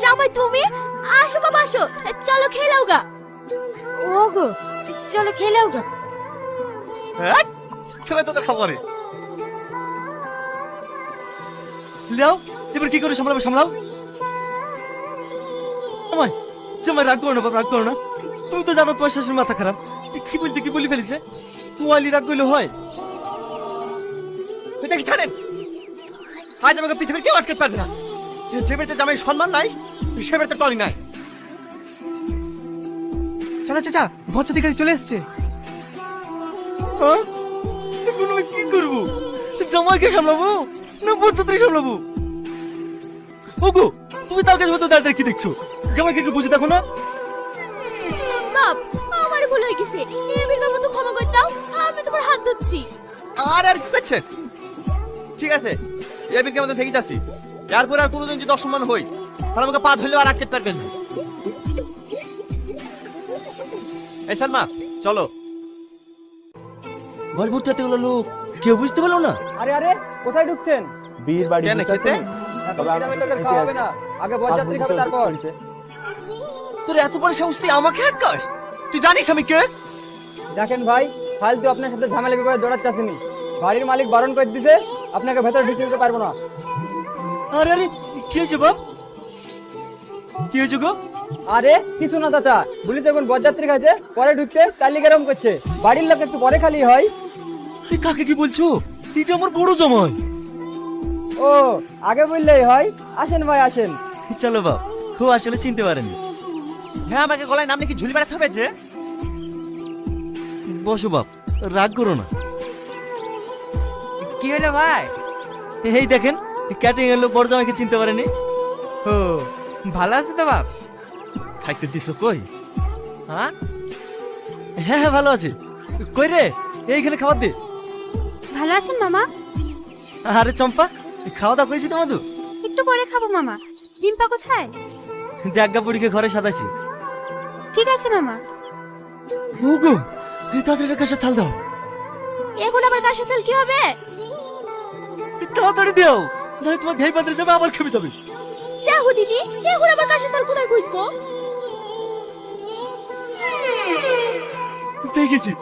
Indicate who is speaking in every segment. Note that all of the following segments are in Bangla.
Speaker 1: জামাই তুমি আসো বাবা আসো, চলো খেলাও গা। ওগো চলো খেলাও গা।
Speaker 2: হ্যাঁ ছেলে তোদের খবরে লিয়াও, এবার কি করে সামলাবে সামলাও। জামাই জামাই রাগ করো না বাবা, রাগ করো না। তুমি তো জানো তোমার শাশুড়ির মাথা খারাপ, কি বলতে কি বলি ফেলেছে। কুয়ালি রাগ করলে হয়? এটা কি জানেন, আজ আমাকে পৃথিবীর কেউ আটকে পারবে না। যে বাড়িতে জামাই সম্মান নাই সে বাড়িতে টলি নাই।
Speaker 3: চাচা চাচা বচ্চা দিকে চলে এসছে।
Speaker 2: হ্যাঁ? এখন আমি কি করবো? জামাইকে সামলাবো না বন্ধুদের সামলাবো? ওগো তুমি তার কাছে মতো দাঁড়িয়ে কি দেখছো? জামাইকে একটু বুঝে দেখো না।
Speaker 1: বাপ আমার ভুল হয়ে গেছে, এবার মতো ক্ষমা করে দাও, আমি তোমার হাত ধরছি।
Speaker 2: আর আর কি করছেন? ঠিক আছে এবার কেমন থেকে যাচ্ছি, এরপর আর কোনোদিন যদি অসম্মান হই তাহলে আমাকে পা ধরলেও আর আটকে পারবেন না। এই সালমা চলো। ঘর ভর্তি এতগুলো লোক, কেউ বুঝতে পারলো না।
Speaker 4: আরে আরে কোথায় ঢুকছেন?
Speaker 3: বীর বাড়ি
Speaker 2: কেন খেতে?
Speaker 4: তোদের খাওয়া হবে না, আগে বরযাত্রী খাবে তারপর।
Speaker 2: তোর এত বড় সাহস তুই আমাকে হ্যাক কর? তুই জানিস আমি কে?
Speaker 4: দেখেন ভাই, ফালতু আপনার সাথে ঝামেলা করে দৌড়াতে আসেনি। বাড়ির মালিক বারণ করে দিছে, আপনাকে ভেতরে ঢুকতে দিতে পারবো না।
Speaker 2: আরে আরে কি হয়েছে বাপ, কি হয়েছে গো?
Speaker 4: আরে কিছু না চাচা, বলিস এখন বরযাত্রী খাইছে, পরে ঢুকতে তালিকারম করছে। বাড়ির লোক একটু পরে খালি হয়।
Speaker 2: তুই কাকে কি বলছো? এটা আমার বড় জামাই।
Speaker 4: ও আগে বললেই হয়। আসেন ভাই আসেন।
Speaker 2: চলো বাপ, খুব আসলে চিনতে পারেনি। হ্যাঁ আমাকে গলায় নাম নাকি ঝুলি বেড়াতে হবে যে। বসো বাপ, রাগ করো না।
Speaker 3: কি হলো ভাই?
Speaker 2: এই দেখেন ক্যাটারিং এর লোক বড় জামাইকে চিনতে পারেনি।
Speaker 3: ও ভালো আছে তো বাপ?
Speaker 2: থাকতে দিছো কই?
Speaker 3: হ্যাঁ
Speaker 2: হ্যাঁ হ্যাঁ ভালো আছে। কই রে এইখানে খাবার দে।
Speaker 1: ভালো আছেন মামা?
Speaker 2: আরে চম্পা খাওয়া দাওয়া করেছি তো মধু?
Speaker 1: একটু পরে খাবো মামা। ডিম্পা কোথায়?
Speaker 2: দেখা বুড়িকে ঘরে সাজাইছি।
Speaker 1: ঠিক আছে মামা।
Speaker 2: ওগো তাদের কাছে থাল দাও।
Speaker 1: এখন আবার কার সাথে কি হবে?
Speaker 2: তাড়াতাড়ি দাও, নাহলে তোমার ধাই পাত্রে যাবে আবার খেপে যাবে।
Speaker 1: দেখো দিদি, এখন আবার কার সাথে কোথায় খুঁজবো?
Speaker 2: দেখেছি।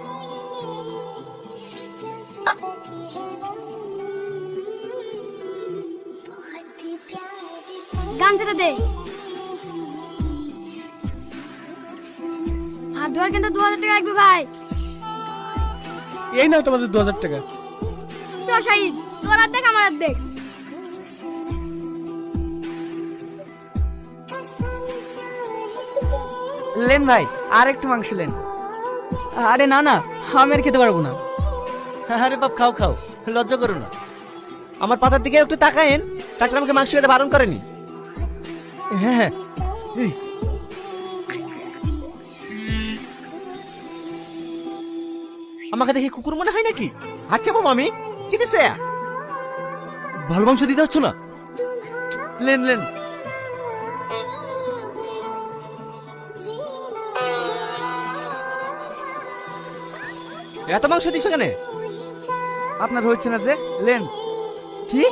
Speaker 1: গাঞ্জাটা দে। আর দুয়ার কিন্তু 2000 টাকা লাগবে ভাই।
Speaker 3: এই নাও তোমাদের 2000 টাকা।
Speaker 1: তো শাহিদ, তোর আর দেখ আমার আর দেখ।
Speaker 3: লেন ভাই আর একটু মাংস লেন। আরে না না, আমি আর খেতে পারবো না।
Speaker 2: আরে বাপ খাও খাও, লজ্জা করো না। আমার পাতার দিকে একটু তাকায়েন, ডাক্তার আমাকে মাংস খেতে বারণ করেনি। হ্যাঁ হ্যাঁ এই। আমাকে দেখে কুকুর মনে হয় নাকি? আচ্ছা বাবা আমি কি দিছে? ভালো মাংস দিতে হচ্ছ না।
Speaker 3: Lane lane.
Speaker 2: এত মাংস দিছো কেন?
Speaker 3: আপনার হচ্ছে না যে, লেন।
Speaker 2: কি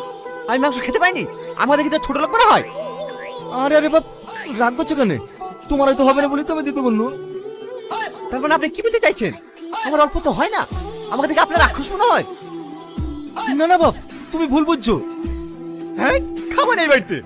Speaker 2: আমি মাংস খেতে পাইনি? আমাকে দেখি তো ছোট লোক মনে হয়। আরে আরে বাপ রাগ করছো কেন? তোমার হয়তো হবে না বলে তো আমি দিতে বললো। তার মানে আপনি কি বলতে চাইছেন? আমার অল্প তো হয় না, আমাকে দেখে আপনার রাক্ষস মনে হয়? না না বাপ তুমি ভুল বুঝছো। হ্যাঁ খাবো না এই বাড়িতে।